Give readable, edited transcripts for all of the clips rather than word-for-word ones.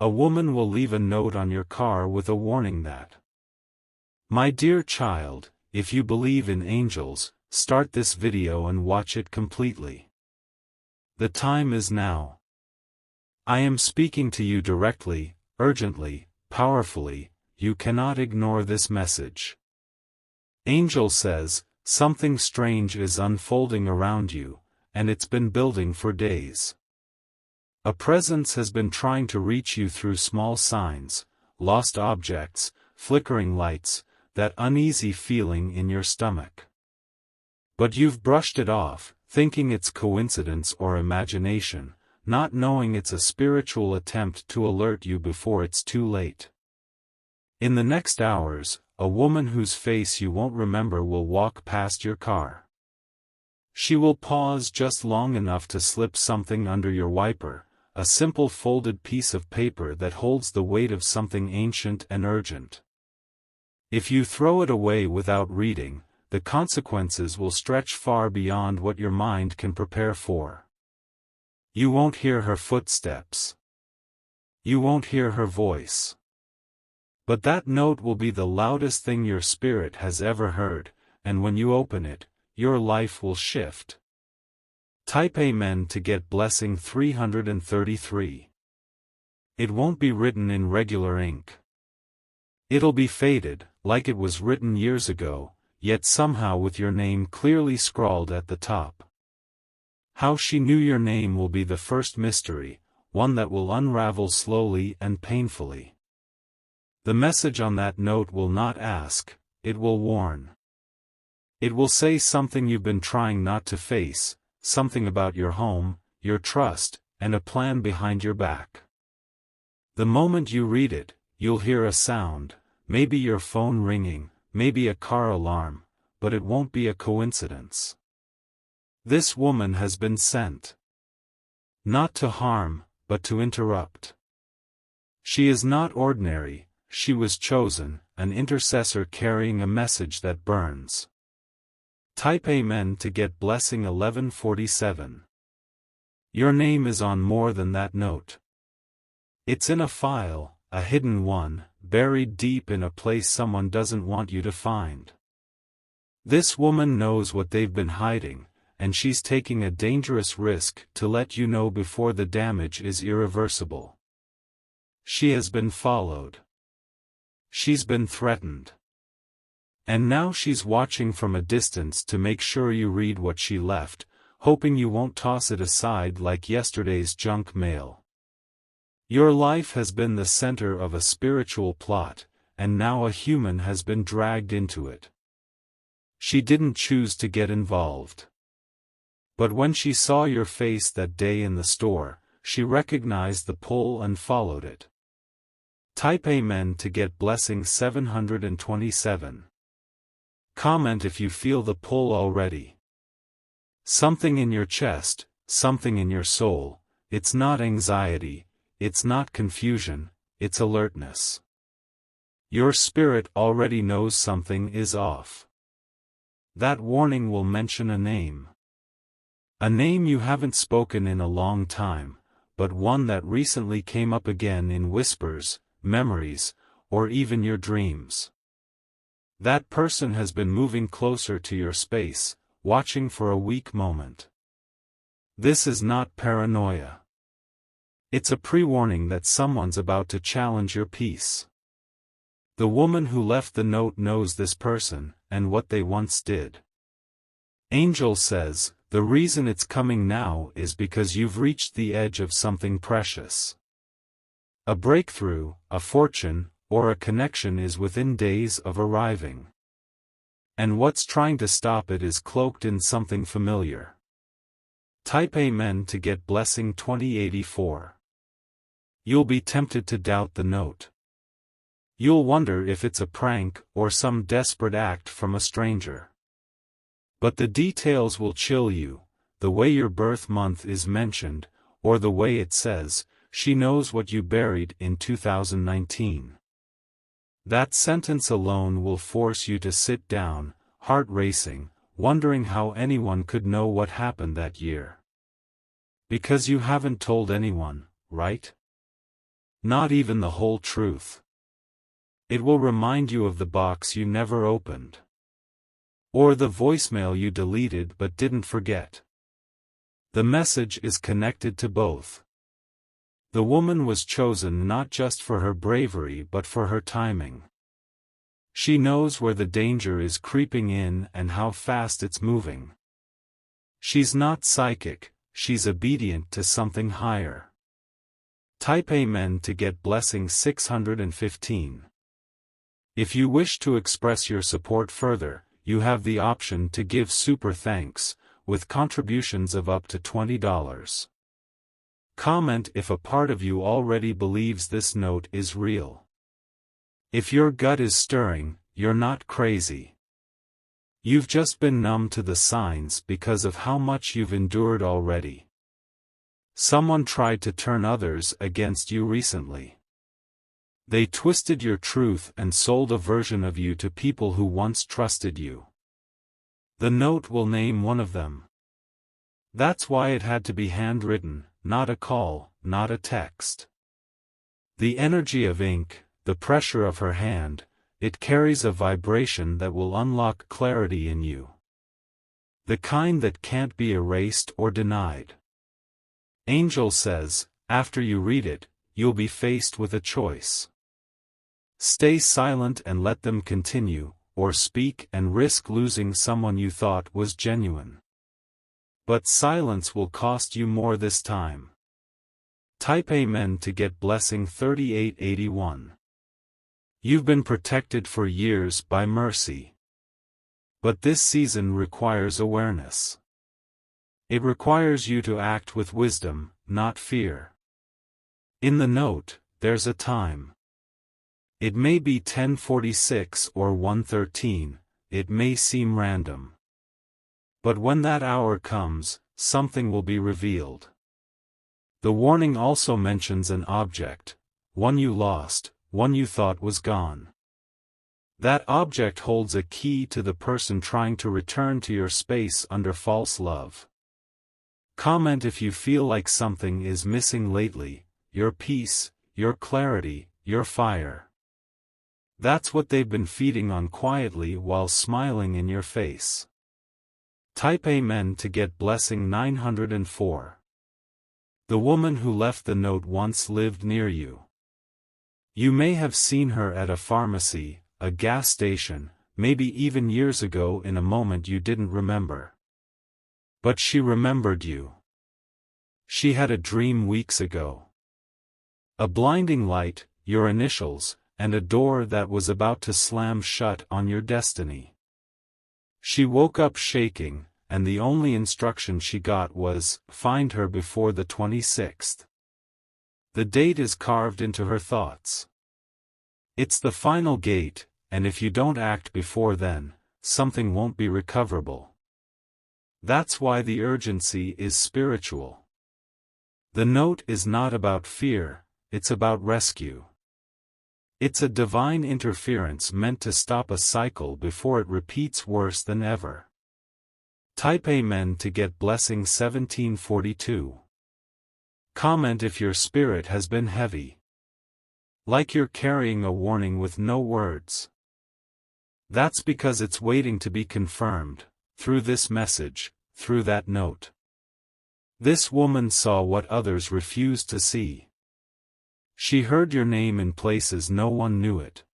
A woman will leave a note on your car with a warning that, "My dear child, if you believe in angels, start this video and watch it completely. The time is now. I am speaking to you directly, urgently, powerfully, you cannot ignore this message. Angel says, something strange is unfolding around you, and it's been building for days. A presence has been trying to reach you through small signs, lost objects, flickering lights, that uneasy feeling in your stomach. But you've brushed it off, thinking it's coincidence or imagination, not knowing it's a spiritual attempt to alert you before it's too late. In the next hours, a woman whose face you won't remember will walk past your car. She will pause just long enough to slip something under your wiper, a simple folded piece of paper that holds the weight of something ancient and urgent. If you throw it away without reading, the consequences will stretch far beyond what your mind can prepare for. You won't hear her footsteps. You won't hear her voice. But that note will be the loudest thing your spirit has ever heard, and when you open it, your life will shift. Type Amen to get blessing 333. It won't be written in regular ink. It'll be faded, like it was written years ago, yet somehow with your name clearly scrawled at the top. How she knew your name will be the first mystery, one that will unravel slowly and painfully. The message on that note will not ask, it will warn. It will say something you've been trying not to face, something about your home, your trust, and a plan behind your back. The moment you read it, you'll hear a sound, maybe your phone ringing, maybe a car alarm, but it won't be a coincidence. This woman has been sent. Not to harm, but to interrupt. She is not ordinary, she was chosen, an intercessor carrying a message that burns. Type Amen to get blessing 1147. Your name is on more than that note. It's in a file, a hidden one, buried deep in a place someone doesn't want you to find. This woman knows what they've been hiding, and she's taking a dangerous risk to let you know before the damage is irreversible. She has been followed. She's been threatened. And now she's watching from a distance to make sure you read what she left, hoping you won't toss it aside like yesterday's junk mail. Your life has been the center of a spiritual plot, and now a human has been dragged into it. She didn't choose to get involved. But when she saw your face that day in the store, she recognized the pull and followed it. Type Amen to get blessing 727. Comment if you feel the pull already. Something in your chest, something in your soul, it's not anxiety, it's not confusion, it's alertness. Your spirit already knows something is off. That warning will mention a name. A name you haven't spoken in a long time, but one that recently came up again in whispers, memories, or even your dreams. That person has been moving closer to your space, watching for a weak moment. This is not paranoia. It's a pre-warning that someone's about to challenge your peace. The woman who left the note knows this person, and what they once did. Angel says, the reason it's coming now is because you've reached the edge of something precious. A breakthrough, a fortune, or a connection is within days of arriving. And what's trying to stop it is cloaked in something familiar. Type Amen to get blessing 2084. You'll be tempted to doubt the note. You'll wonder if it's a prank or some desperate act from a stranger. But the details will chill you, the way your birth month is mentioned, or the way it says, she knows what you buried in 2019. That sentence alone will force you to sit down, heart racing, wondering how anyone could know what happened that year. Because you haven't told anyone, right? Not even the whole truth. It will remind you of the box you never opened. Or the voicemail you deleted but didn't forget. The message is connected to both. The woman was chosen not just for her bravery but for her timing. She knows where the danger is creeping in and how fast it's moving. She's not psychic, she's obedient to something higher. Type Amen to get blessing 615. If you wish to express your support further, you have the option to give super thanks, with contributions of up to $20. Comment if a part of you already believes this note is real. If your gut is stirring, you're not crazy. You've just been numb to the signs because of how much you've endured already. Someone tried to turn others against you recently. They twisted your truth and sold a version of you to people who once trusted you. The note will name one of them. That's why it had to be handwritten, not a call, not a text. The energy of ink, the pressure of her hand, it carries a vibration that will unlock clarity in you. The kind that can't be erased or denied. Angel says, after you read it, you'll be faced with a choice. Stay silent and let them continue, or speak and risk losing someone you thought was genuine. But silence will cost you more this time. Type Amen to get blessing 3881. You've been protected for years by mercy. But this season requires awareness. It requires you to act with wisdom, not fear. In the note, there's a time. It may be 10:46 or 1:13, it may seem random. But when that hour comes, something will be revealed. The warning also mentions an object, one you lost, one you thought was gone. That object holds a key to the person trying to return to your space under false love. Comment if you feel like something is missing lately, your peace, your clarity, your fire. That's what they've been feeding on quietly while smiling in your face. Type Amen to get blessing 904. The woman who left the note once lived near you. You may have seen her at a pharmacy, a gas station, maybe even years ago in a moment you didn't remember. But she remembered you. She had a dream weeks ago. A blinding light, your initials, and a door that was about to slam shut on your destiny. She woke up shaking, and the only instruction she got was, find her before the 26th. The date is carved into her thoughts. It's the final gate, and if you don't act before then, something won't be recoverable. That's why the urgency is spiritual. The note is not about fear, it's about rescue. It's a divine interference meant to stop a cycle before it repeats worse than ever. Type Amen to get blessing 1742. Comment if your spirit has been heavy. Like you're carrying a warning with no words. That's because it's waiting to be confirmed, through this message, through that note. This woman saw what others refused to see. She heard your name in places no one knew it.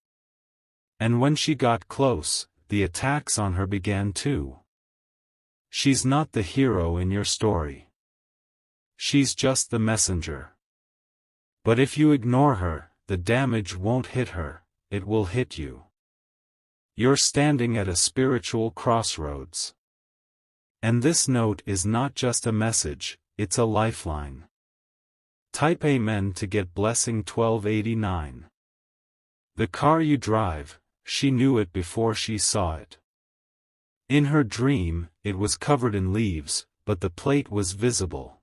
And when she got close, the attacks on her began too. She's not the hero in your story. She's just the messenger. But if you ignore her, the damage won't hit her, it will hit you. You're standing at a spiritual crossroads. And this note is not just a message, it's a lifeline. Type Amen to get blessing 1289. The car you drive, she knew it before she saw it. In her dream, it was covered in leaves, but the plate was visible.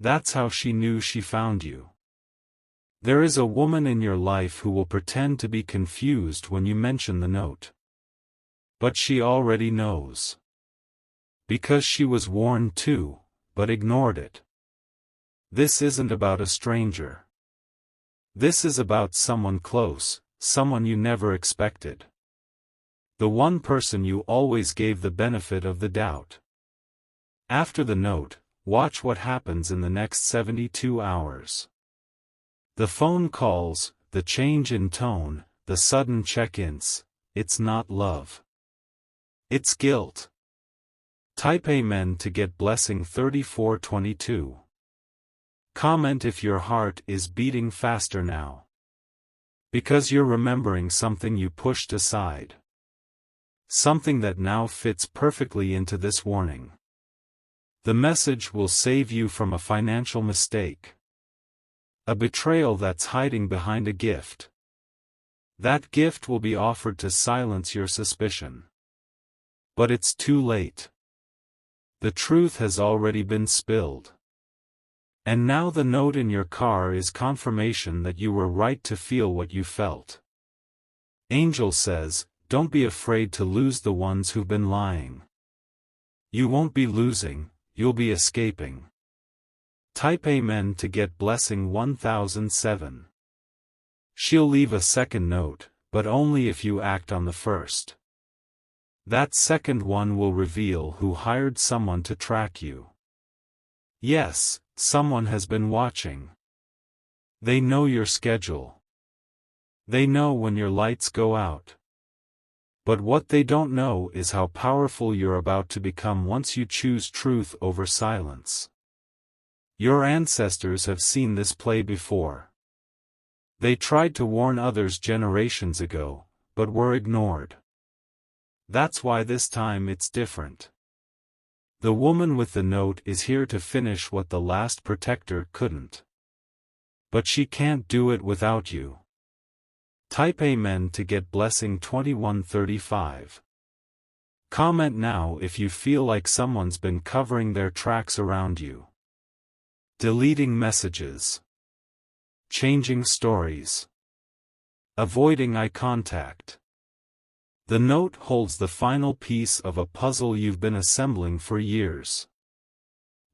That's how she knew she found you. There is a woman in your life who will pretend to be confused when you mention the note. But she already knows. Because she was warned too, but ignored it. This isn't about a stranger. This is about someone close, someone you never expected. The one person you always gave the benefit of the doubt. After the note, watch what happens in the next 72 hours. The phone calls, the change in tone, the sudden check-ins. It's not love. It's guilt. Type Amen to get blessing 3422. Comment if your heart is beating faster now. Because you're remembering something you pushed aside. Something that now fits perfectly into this warning. The message will save you from a financial mistake. A betrayal that's hiding behind a gift. That gift will be offered to silence your suspicion. But it's too late. The truth has already been spilled. And now the note in your car is confirmation that you were right to feel what you felt. Angel says, don't be afraid to lose the ones who've been lying. You won't be losing, you'll be escaping. Type Amen to get blessing 1007. She'll leave a second note, but only if you act on the first. That second one will reveal who hired someone to track you. Yes, someone has been watching. They know your schedule. They know when your lights go out. But what they don't know is how powerful you're about to become once you choose truth over silence. Your ancestors have seen this play before. They tried to warn others generations ago, but were ignored. That's why this time it's different. The woman with the note is here to finish what the last protector couldn't. But she can't do it without you. Type Amen to get blessing 2135. Comment now if you feel like someone's been covering their tracks around you. Deleting messages. Changing stories. Avoiding eye contact. The note holds the final piece of a puzzle you've been assembling for years.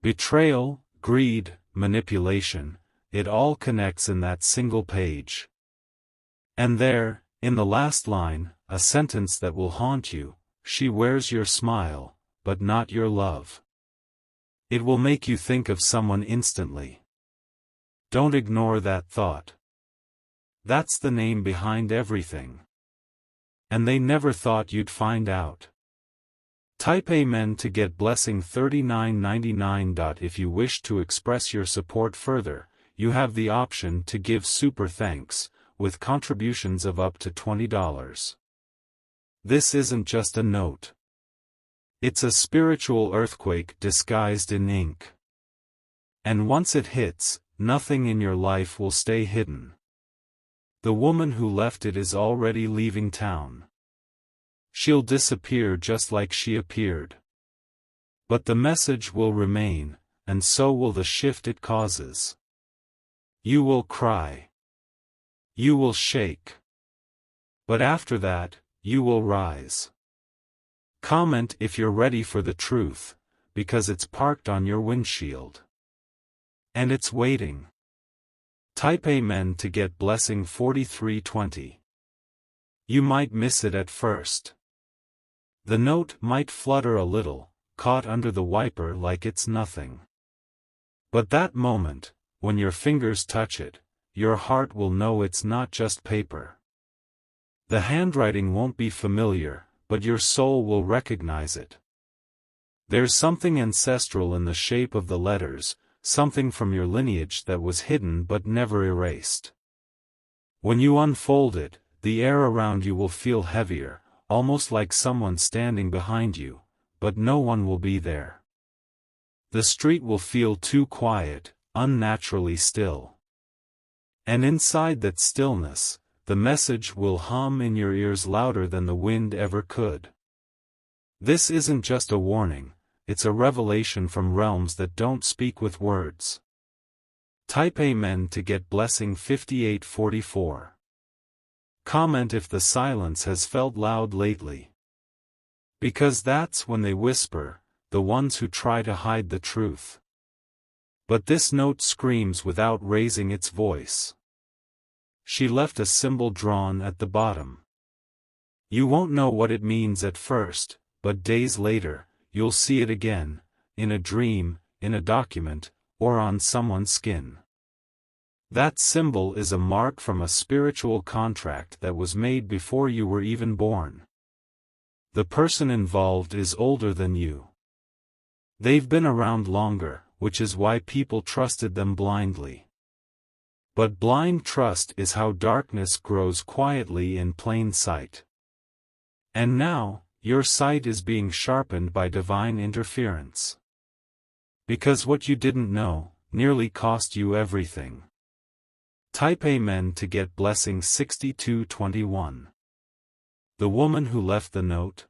Betrayal, greed, manipulation, it all connects in that single page. And there, in the last line, a sentence that will haunt you: she wears your smile, but not your love. It will make you think of someone instantly. Don't ignore that thought. That's the name behind everything. And they never thought you'd find out. Type Amen to get blessing 3999. If you wish to express your support further, you have the option to give super thanks, with contributions of up to $20. This isn't just a note. It's a spiritual earthquake disguised in ink. And once it hits, nothing in your life will stay hidden. The woman who left it is already leaving town. She'll disappear just like she appeared. But the message will remain, and so will the shift it causes. You will cry. You will shake. But after that, you will rise. Comment if you're ready for the truth, because it's parked on your windshield. And it's waiting. Type Amen to get blessing 4320. You might miss it at first. The note might flutter a little, caught under the wiper like it's nothing. But that moment, when your fingers touch it, your heart will know it's not just paper. The handwriting won't be familiar, but your soul will recognize it. There's something ancestral in the shape of the letters, something from your lineage that was hidden but never erased. When you unfold it, the air around you will feel heavier, almost like someone standing behind you, but no one will be there. The street will feel too quiet, unnaturally still. And inside that stillness, the message will hum in your ears louder than the wind ever could. This isn't just a warning. It's a revelation from realms that don't speak with words. Type Amen to get blessing 5844. Comment if the silence has felt loud lately. Because that's when they whisper, the ones who try to hide the truth. But this note screams without raising its voice. she left a symbol drawn at the bottom. You won't know what it means at first, but days later, you'll see it again, in a dream, in a document, or on someone's skin. That symbol is a mark from a spiritual contract that was made before you were even born. The person involved is older than you. They've been around longer, which is why people trusted them blindly. But blind trust is how darkness grows quietly in plain sight. And now, your sight is being sharpened by divine interference. Because what you didn't know, nearly cost you everything. Type Amen to get blessing 6221. The woman who left the note.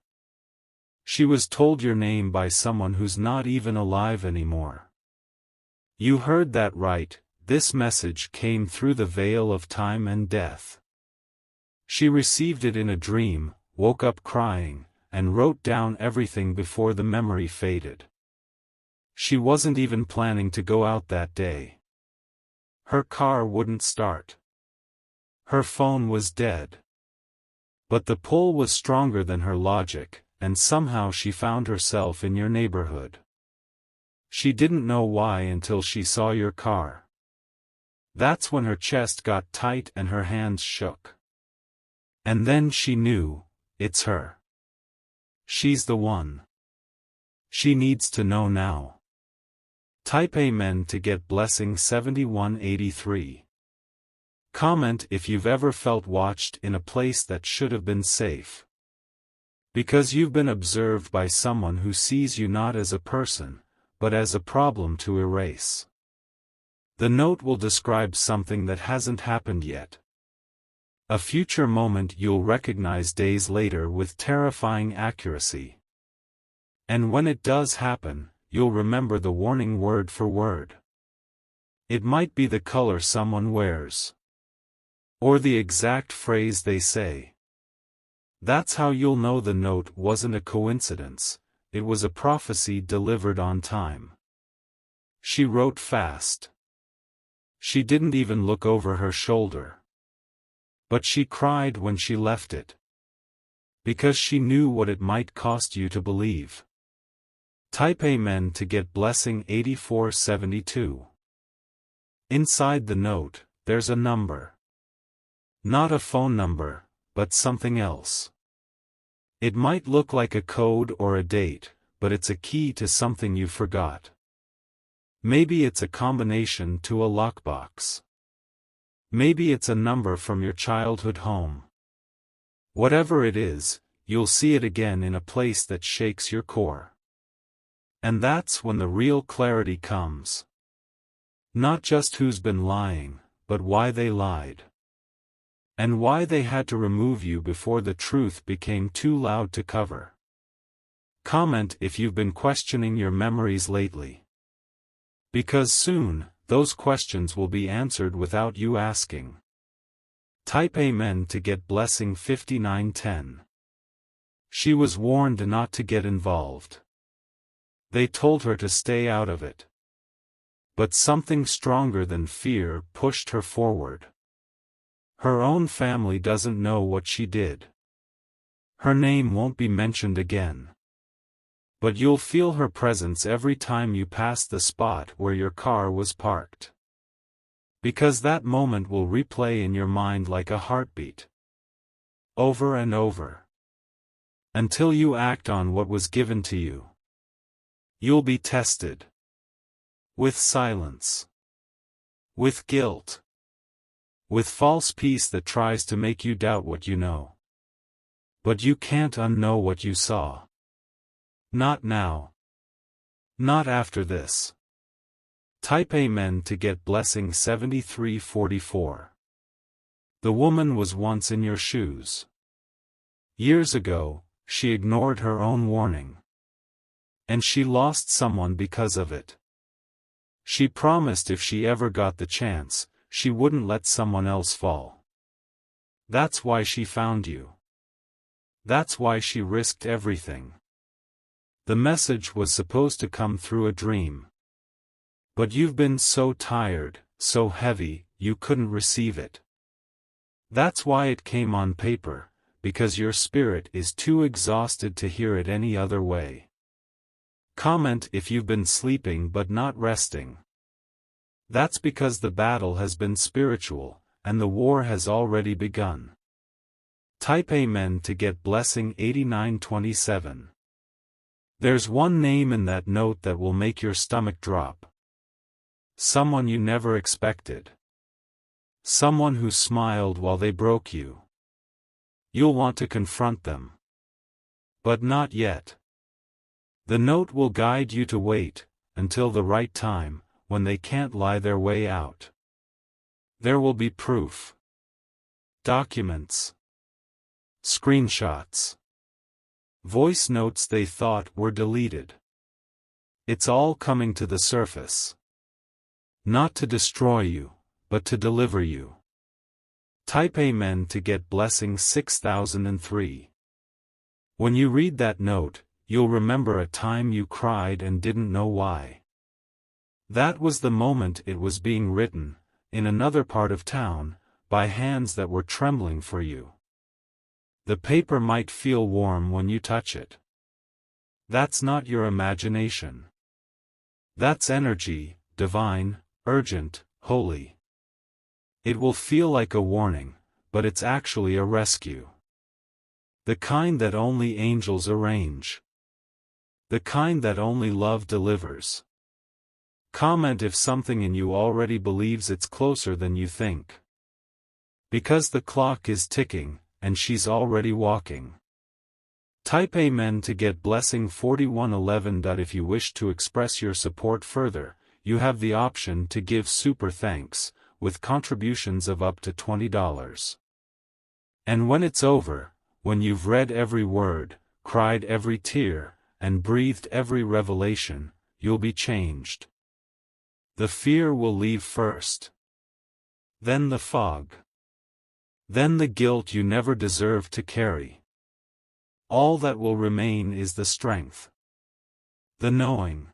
She was told your name by someone who's not even alive anymore. You heard that right, this message came through the veil of time and death. She received it in a dream, woke up crying, and wrote down everything before the memory faded. She wasn't even planning to go out that day. Her car wouldn't start. Her phone was dead. But the pull was stronger than her logic, and somehow she found herself in your neighborhood. She didn't know why until she saw your car. That's when her chest got tight and her hands shook. And then she knew, it's her. She's the one. She needs to know now. Type Amen to get blessing 7183. Comment if you've ever felt watched in a place that should have been safe. Because you've been observed by someone who sees you not as a person, but as a problem to erase. The note will describe something that hasn't happened yet. A future moment you'll recognize days later with terrifying accuracy. And when it does happen, you'll remember the warning word for word. It might be the color someone wears. Or the exact phrase they say. That's how you'll know the note wasn't a coincidence, it was a prophecy delivered on time. She wrote fast. She didn't even look over her shoulder. But she cried when she left it. Because she knew what it might cost you to believe. Type Amen to get blessing 8472. Inside the note, there's a number. Not a phone number, but something else. It might look like a code or a date, but it's a key to something you forgot. Maybe it's a combination to a lockbox. Maybe it's a number from your childhood home. Whatever it is, you'll see it again in a place that shakes your core. And that's when the real clarity comes. Not just who's been lying, but why they lied. And why they had to remove you before the truth became too loud to cover. Comment if you've been questioning your memories lately. Because soon, those questions will be answered without you asking. Type Amen to get blessing 5910. She was warned not to get involved. They told her to stay out of it. But something stronger than fear pushed her forward. Her own family doesn't know what she did. Her name won't be mentioned again. But you'll feel her presence every time you pass the spot where your car was parked. Because that moment will replay in your mind like a heartbeat. Over and over. Until you act on what was given to you. You'll be tested. With silence. With guilt. With false peace that tries to make you doubt what you know. But you can't unknow what you saw. Not now. Not after this. Type Amen to get blessing 7344. The woman was once in your shoes. Years ago, she ignored her own warning. And she lost someone because of it. She promised if she ever got the chance, she wouldn't let someone else fall. That's why she found you. That's why she risked everything. The message was supposed to come through a dream. But you've been so tired, so heavy, you couldn't receive it. That's why it came on paper, because your spirit is too exhausted to hear it any other way. Comment if you've been sleeping but not resting. That's because the battle has been spiritual, and the war has already begun. Type Amen to get blessing 8927. There's one name in that note that will make your stomach drop. Someone you never expected. Someone who smiled while they broke you. You'll want to confront them. But not yet. The note will guide you to wait, until the right time, when they can't lie their way out. There will be proof. Documents. Screenshots. Voice notes they thought were deleted. It's all coming to the surface. Not to destroy you, but to deliver you. Type Amen to get blessing 6003. When you read that note, you'll remember a time you cried and didn't know why. That was the moment it was being written, in another part of town, by hands that were trembling for you. The paper might feel warm when you touch it. That's not your imagination. That's energy, divine, urgent, holy. It will feel like a warning, but it's actually a rescue. The kind that only angels arrange. The kind that only love delivers. Comment if something in you already believes it's closer than you think. Because the clock is ticking, and she's already walking. Type Amen to get blessing 4111. If you wish to express your support further, you have the option to give super thanks, with contributions of up to $20. And when it's over, when you've read every word, cried every tear, and breathed every revelation, you'll be changed. The fear will leave first. Then the fog. Then the guilt you never deserved to carry. All that will remain is the strength. The knowing.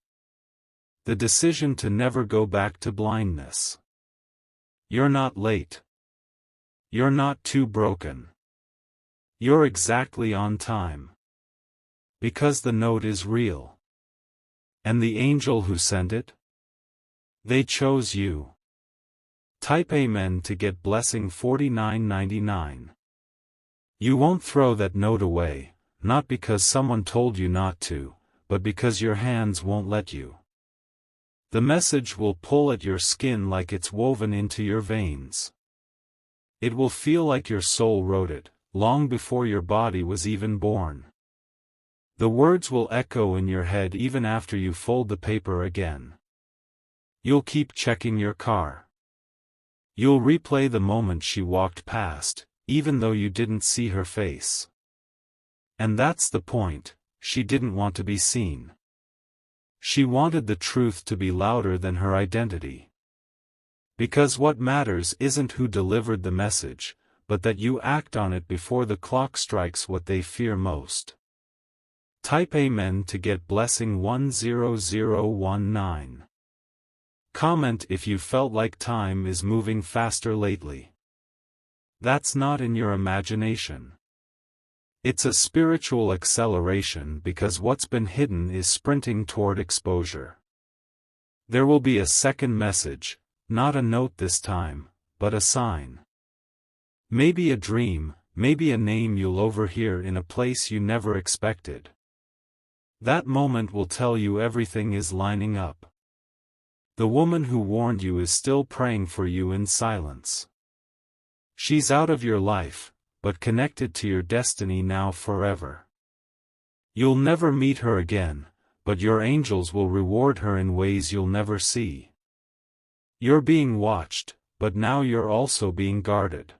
The decision to never go back to blindness. You're not late. You're not too broken. You're exactly on time. Because the note is real. And the angel who sent it? They chose you. Type Amen to get blessing 4999. You won't throw that note away, not because someone told you not to, but because your hands won't let you. The message will pull at your skin like it's woven into your veins. It will feel like your soul wrote it, long before your body was even born. The words will echo in your head even after you fold the paper again. You'll keep checking your car. You'll replay the moment she walked past, even though you didn't see her face. And that's the point, she didn't want to be seen. She wanted the truth to be louder than her identity. Because what matters isn't who delivered the message, but that you act on it before the clock strikes what they fear most. Type Amen to get blessing 10019. Comment if you felt like time is moving faster lately. That's not in your imagination. It's a spiritual acceleration because what's been hidden is sprinting toward exposure. There will be a second message, not a note this time, but a sign. Maybe a dream, maybe a name you'll overhear in a place you never expected. That moment will tell you everything is lining up. The woman who warned you is still praying for you in silence. She's out of your life, but connected to your destiny now forever. You'll never meet her again, but your angels will reward her in ways you'll never see. You're being watched, but now you're also being guarded.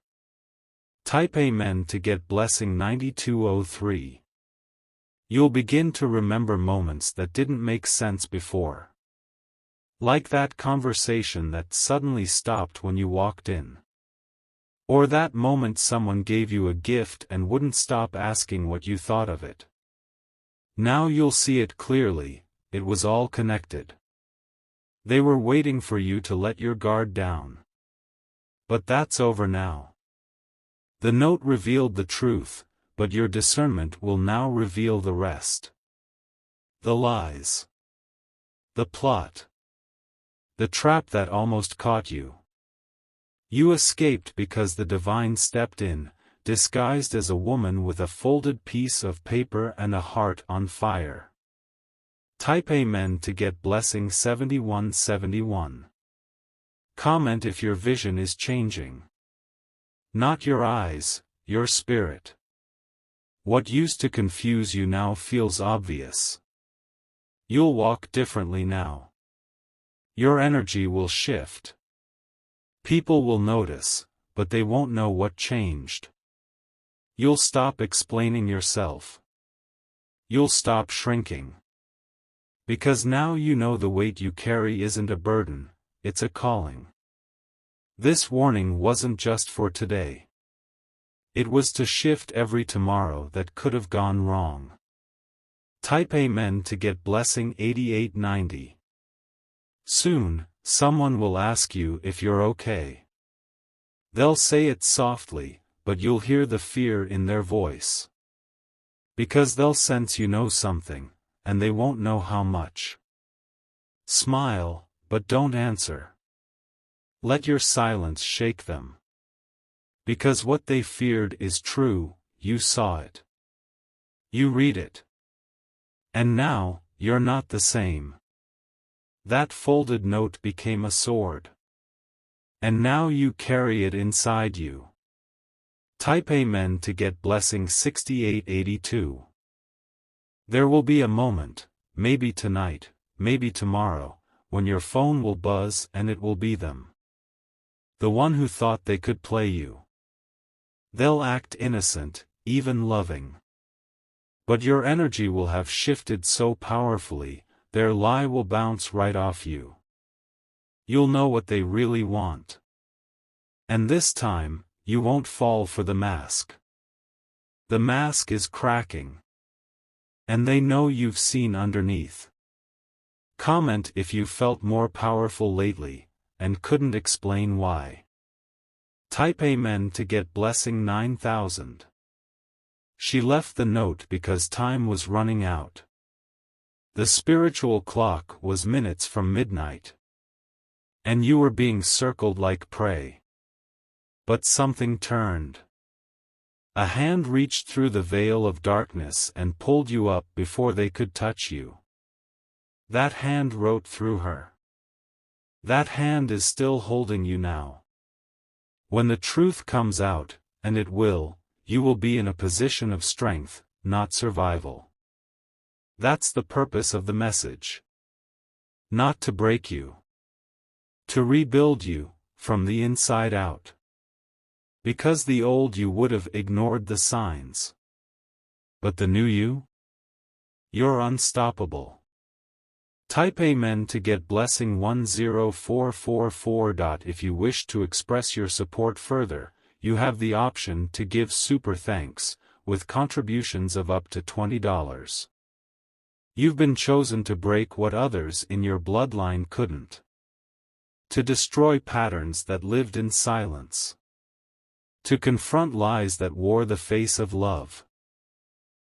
Type Amen to get blessing 9203. You'll begin to remember moments that didn't make sense before. Like that conversation that suddenly stopped when you walked in. Or that moment someone gave you a gift and wouldn't stop asking what you thought of it. Now you'll see it clearly, it was all connected. They were waiting for you to let your guard down. But that's over now. The note revealed the truth, but your discernment will now reveal the rest. The lies. The plot. The trap that almost caught you. You escaped because the divine stepped in, disguised as a woman with a folded piece of paper and a heart on fire. Type Amen to get blessing 7171. Comment if your vision is changing. Not your eyes, your spirit. What used to confuse you now feels obvious. You'll walk differently now. Your energy will shift. People will notice, but they won't know what changed. You'll stop explaining yourself. You'll stop shrinking. Because now you know the weight you carry isn't a burden, it's a calling. This warning wasn't just for today. It was to shift every tomorrow that could have gone wrong. Type Amen to get blessing 8890. Soon, someone will ask you if you're okay. They'll say it softly, but you'll hear the fear in their voice. Because they'll sense you know something, and they won't know how much. Smile, but don't answer. Let your silence shake them. Because what they feared is true, you saw it. You read it. And now, you're not the same. That folded note became a sword. And now you carry it inside you. Type Amen to get blessing 6882. There will be a moment, maybe tonight, maybe tomorrow, when your phone will buzz and it will be them. The one who thought they could play you. They'll act innocent, even loving. But your energy will have shifted so powerfully, their lie will bounce right off you. You'll know what they really want. And this time, you won't fall for the mask. The mask is cracking. And they know you've seen underneath. Comment if you felt more powerful lately, and couldn't explain why. Type Amen to get blessing 9000. She left the note because time was running out. The spiritual clock was minutes from midnight. And you were being circled like prey. But something turned. A hand reached through the veil of darkness and pulled you up before they could touch you. That hand wrote through her. That hand is still holding you now. When the truth comes out, and it will, you will be in a position of strength, not survival. That's the purpose of the message. Not to break you. To rebuild you, from the inside out. Because the old you would have ignored the signs. But the new you? You're unstoppable. Type Amen to get blessing 10444. If you wish to express your support further, you have the option to give super thanks, with contributions of up to $20. You've been chosen to break what others in your bloodline couldn't. To destroy patterns that lived in silence. To confront lies that wore the face of love.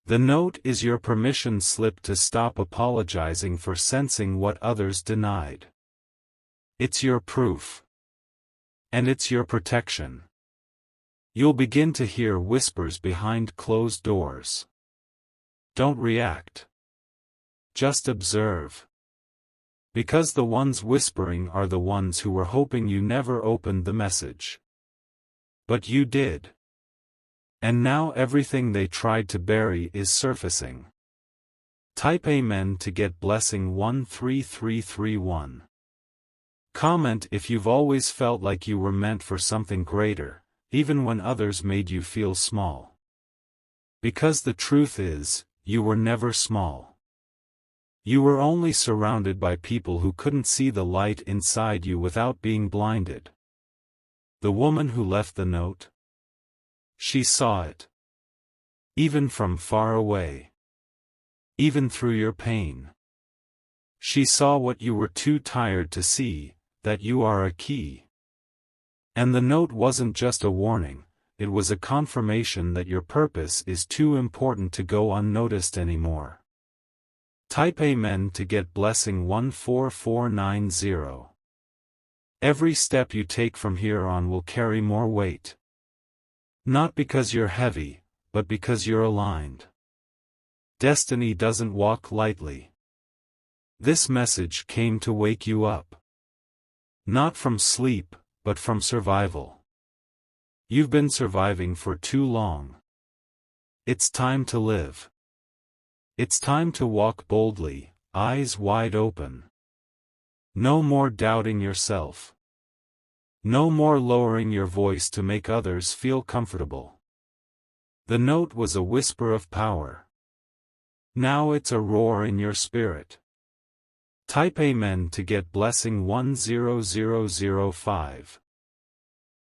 The note is your permission slip to stop apologizing for sensing what others denied. It's your proof. And it's your protection. You'll begin to hear whispers behind closed doors. Don't react. Just observe. Because the ones whispering are the ones who were hoping you never opened the message. But you did. And now everything they tried to bury is surfacing. Type Amen to get blessing 13331. Comment if you've always felt like you were meant for something greater, even when others made you feel small. Because the truth is, you were never small. You were only surrounded by people who couldn't see the light inside you without being blinded. The woman who left the note? She saw it. Even from far away. Even through your pain. She saw what you were too tired to see, that you are a key. And the note wasn't just a warning, it was a confirmation that your purpose is too important to go unnoticed anymore. Type Amen to get blessing 14490. Every step you take from here on will carry more weight. Not because you're heavy, but because you're aligned. Destiny doesn't walk lightly. This message came to wake you up. Not from sleep, but from survival. You've been surviving for too long. It's time to live. It's time to walk boldly, eyes wide open. No more doubting yourself. No more lowering your voice to make others feel comfortable. The note was a whisper of power. Now it's a roar in your spirit. Type Amen to get blessing 10005.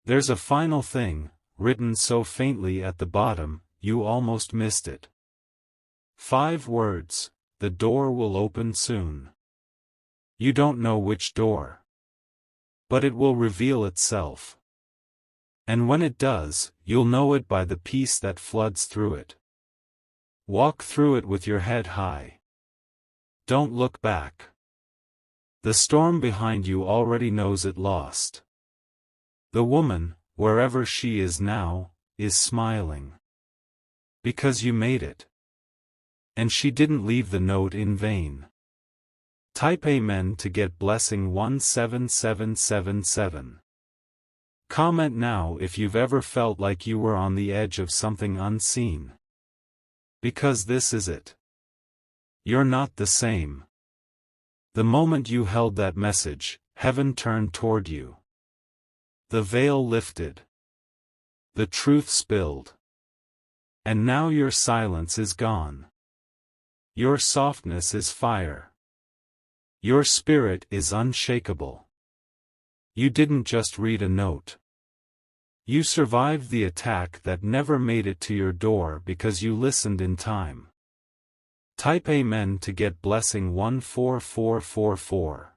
There's a final thing, written so faintly at the bottom, you almost missed it. 5 words, the door will open soon. You don't know which door. But it will reveal itself. And when it does, you'll know it by the peace that floods through it. Walk through it with your head high. Don't look back. The storm behind you already knows it lost. The woman, wherever she is now, is smiling. Because you made it. And she didn't leave the note in vain. Type Amen to get blessing 17777. Comment now if you've ever felt like you were on the edge of something unseen. Because this is it. You're not the same. The moment you held that message, heaven turned toward you. The veil lifted. The truth spilled. And now your silence is gone. Your softness is fire. Your spirit is unshakable. You didn't just read a note. You survived the attack that never made it to your door because you listened in time. Type Amen to get blessing 14444.